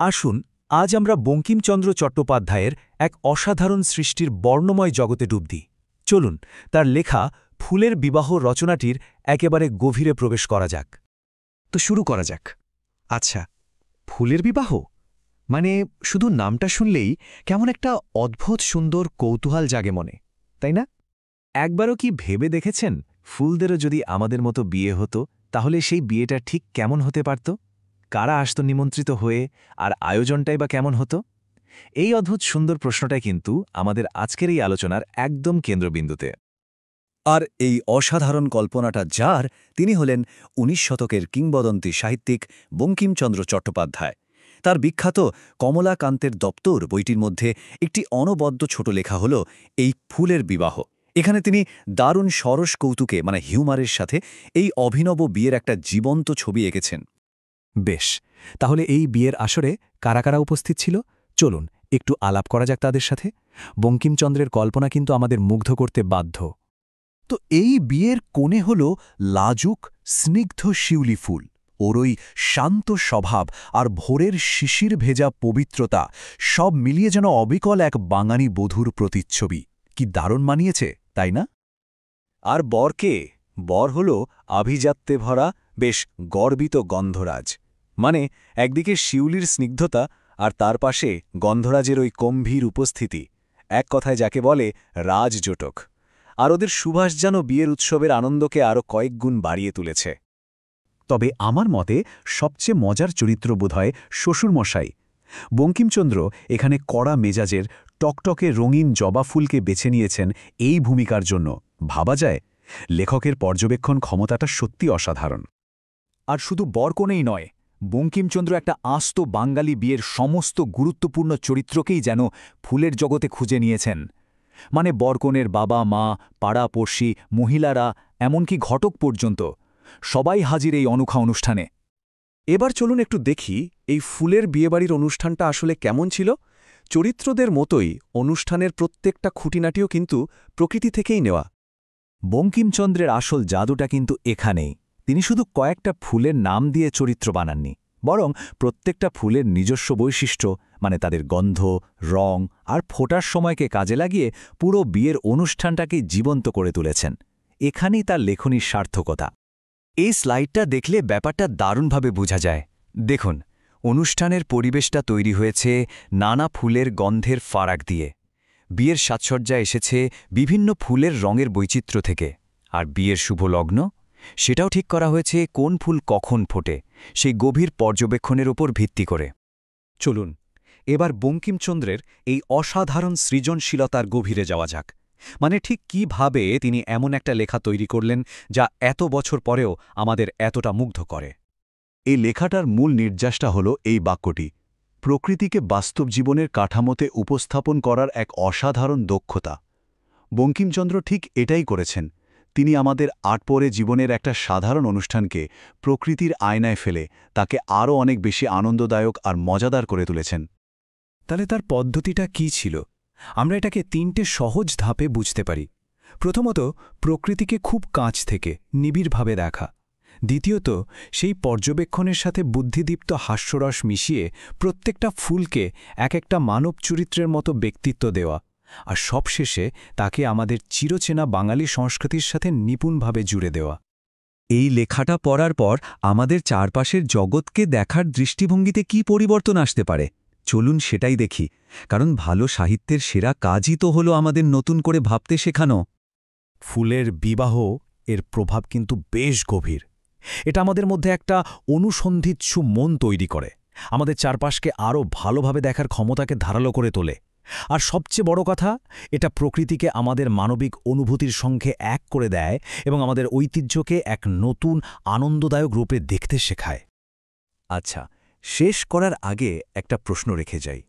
আসুন আজ আমরা বঙ্কিমচন্দ্র চট্টোপাধ্যায়ের এক অসাধারণ সৃষ্টির বর্ণময় জগতে ডুব দিই। চলুন তার লেখা ফুলের বিবাহ রচনাটির একেবারে গভীরে প্রবেশ করা যাক। তো শুরু করা যাক। আচ্ছা, ফুলের বিবাহ মানে শুধু নামটা শুনলেই কেমন একটা অদ্ভুত সুন্দর কৌতূহল জাগে মনে, তাই না? একবারও কি ভেবে দেখেছেন ফুলদেরও যদি আমাদের মতো বিয়ে হতো তাহলে সেই বিয়েটা ঠিক কেমন হতে পারত? কারা আসত নিমন্ত্রিত হয়ে, আর আয়োজনটাই বা কেমন হতো? এই অদ্ভুত সুন্দর প্রশ্নটাই কিন্তু আমাদের আজকের এই আলোচনার একদম কেন্দ্রবিন্দুতে। আর এই অসাধারণ কল্পনাটা যার, তিনি হলেন ১৯ শতকের কিংবদন্তি সাহিত্যিক বঙ্কিমচন্দ্র চট্টোপাধ্যায়। তার বিখ্যাত কমলাকান্তের দপ্তর বইটির মধ্যে একটি অনবদ্য ছোট লেখা হল এই ফুলের বিবাহ। এখানে তিনি দারুণ সরস কৌতুকে হিউমারের সাথে এই অভিনব বিয়ের একটা জীবন্ত ছবি এঁকেছেন। বেশ, তাহলে এই বিয়ের আসরে কারা কারা উপস্থিত ছিল চলুন একটু আলাপ করা যাক তাদের সাথে। বঙ্কিমচন্দ্রের কল্পনা কিন্তু আমাদের মুগ্ধ করতে বাধ্য। তো এই বিয়ের কোণে হল লাজুক স্নিগ্ধ শিউলি ফুল। ওর ওই শান্ত স্বভাব আর ভোরের শিশির ভেজা পবিত্রতা সব মিলিয়ে যেন অবিকল এক বাঙালি বধূর প্রতিচ্ছবি। কি দারুণ মানিয়েছে, তাই না? আর বরকে, বর হল আভিজাত্যে ভরা বেশ গর্বিত গন্ধরাজ। একদিকে শিউলির স্নিগ্ধতা আর তার পাশে গন্ধরাজের ওই গম্ভীর উপস্থিতি, এক কথায় যাকে বলে রাজজোটক। আর ওদের সুবাস যেন বিয়ের উৎসবের আনন্দকে আরও কয়েক গুণ বাড়িয়ে তুলেছে। তবে আমার মতে সবচেয়ে মজার চরিত্র বোধহয় শ্বশুরমশাই। বঙ্কিমচন্দ্র এখানে কড়া মেজাজের টকটকে রঙিন জবা ফুলকে বেছে নিয়েছেন এই ভূমিকার জন্য। ভাবা যায়, লেখকের পর্যবেক্ষণ ক্ষমতাটা সত্যি অসাধারণ। আর শুধু বরকনেই নয়, বঙ্কিমচন্দ্র একটা আস্ত বাঙালি বিয়ের সমস্ত গুরুত্বপূর্ণ চরিত্রকেই যেন ফুলের জগতে খুঁজে নিয়েছেন। বরকনের বাবা মা, পাড়াপড়শি, মহিলারা, এমনকি ঘটক পর্যন্ত সবাই হাজির এই অনূঠা অনুষ্ঠানে। এবার চলুন একটু দেখি এই ফুলের বিয়েবাড়ির অনুষ্ঠানটা আসলে কেমন ছিল। চরিত্রদের মতোই অনুষ্ঠানের প্রত্যেকটা খুঁটিনাটিও কিন্তু প্রকৃতি থেকেই নেওয়া। বঙ্কিমচন্দ্রের আসল জাদুটা কিন্তু এখানেই। তিনি শুধু কয়েকটা ফুলের নাম দিয়ে চরিত্র বানাননি, বরং প্রত্যেকটা ফুলের নিজস্ব বৈশিষ্ট্য, তাদের গন্ধ, রং আর ফোটার সময়কে কাজে লাগিয়ে পুরো বিয়ের অনুষ্ঠানটাকে জীবন্ত করে তুলেছেন। এখানেই তার লেখনীর সার্থকতা। এই স্লাইডটা দেখলে ব্যাপারটা দারুণভাবে বোঝা যায়। দেখুন, অনুষ্ঠানের পরিবেশটা তৈরি হয়েছে নানা ফুলের গন্ধের ফারাক দিয়ে। বিয়ের সাজসজ্জা এসেছে বিভিন্ন ফুলের রঙের বৈচিত্র্য থেকে। আর বিয়ের শুভ লগ্ন, সেটাও ঠিক করা হয়েছে কোন ফুল কখন ফোটে, সেই গভীর পর্যবেক্ষণের উপর ভিত্তি করে। চলুন এবার বঙ্কিমচন্দ্রের এই অসাধারণ সৃজনশীলতার গভীরে যাওয়া যাক। ঠিক কিভাবে তিনি এমন একটা লেখা তৈরি করলেন যা এত বছর পরেও আমাদের এতটা মুগ্ধ করে। এই লেখাটার মূল নির্যাসটা হল এই বাক্যটি: প্রকৃতিকে বাস্তব জীবনের কাঠামোতে উপস্থাপন করার এক অসাধারণ দক্ষতা। বঙ্কিমচন্দ্র ঠিক এটাই করেছেন। তিনি আমাদের আটপরে জীবনের একটা সাধারণ অনুষ্ঠানকে প্রকৃতির আয়নায় ফেলে তাকে আরও অনেক বেশি আনন্দদায়ক আর মজাদার করে তুলেছেন। তাহলে তার পদ্ধতিটা কি ছিল? আমরা এটাকে ৩টে সহজ ধাপে বুঝতে পারি। প্রথমত, প্রকৃতিকে খুব কাছ থেকে নিবিড়ভাবে দেখা। দ্বিতীয়ত, সেই পর্যবেক্ষণের সাথে বুদ্ধিদীপ্ত হাস্যরস মিশিয়ে প্রত্যেকটা ফুলকে এক একটা মানব চরিত্রের মতো ব্যক্তিত্ব দেওয়া। আর সবশেষে তাকে আমাদের চিরচেনা বাঙালি সংস্কৃতির সাথে নিপুণভাবে জুড়ে দেওয়া। এই লেখাটা পড়ার পর আমাদের চারপাশের জগৎকে দেখার দৃষ্টিভঙ্গিতে কি পরিবর্তন আসতে পারে, চলুন সেটাই দেখি। কারণ ভালো সাহিত্যের সেরা কাজই তো হলো আমাদের নতুন করে ভাবতে শেখানো। ফুলের বিবাহ এর প্রভাব কিন্তু বেশ গভীর। এটা আমাদের মধ্যে একটা অনুসন্ধিৎসু মন তৈরি করে, আমাদের চারপাশকে আরও ভালোভাবে দেখার ক্ষমতাকে ধারালো করে তোলে। আর সবচেয়ে বড় কথা, এটা প্রকৃতিকে আমাদের মানবিক অনুভূতির সঙ্গে এক করে দেয় এবং আমাদের ঐতিহ্যকে এক নতুন আনন্দদায়ক রূপে দেখতে শেখায়। আচ্ছা, শেষ করার আগে একটা প্রশ্ন রেখে যাই।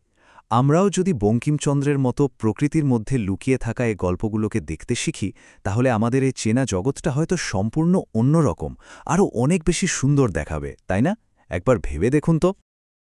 আমরাও যদি বঙ্কিমচন্দ্রের মতো প্রকৃতির মধ্যে লুকিয়ে থাকা এই গল্পগুলোকে দেখতে শিখি, তাহলে আমাদের এই চেনা জগৎটা হয়তো সম্পূর্ণ অন্যরকম, আরও অনেক বেশি সুন্দর দেখাবে, তাই না? একবার ভেবে দেখুন তো।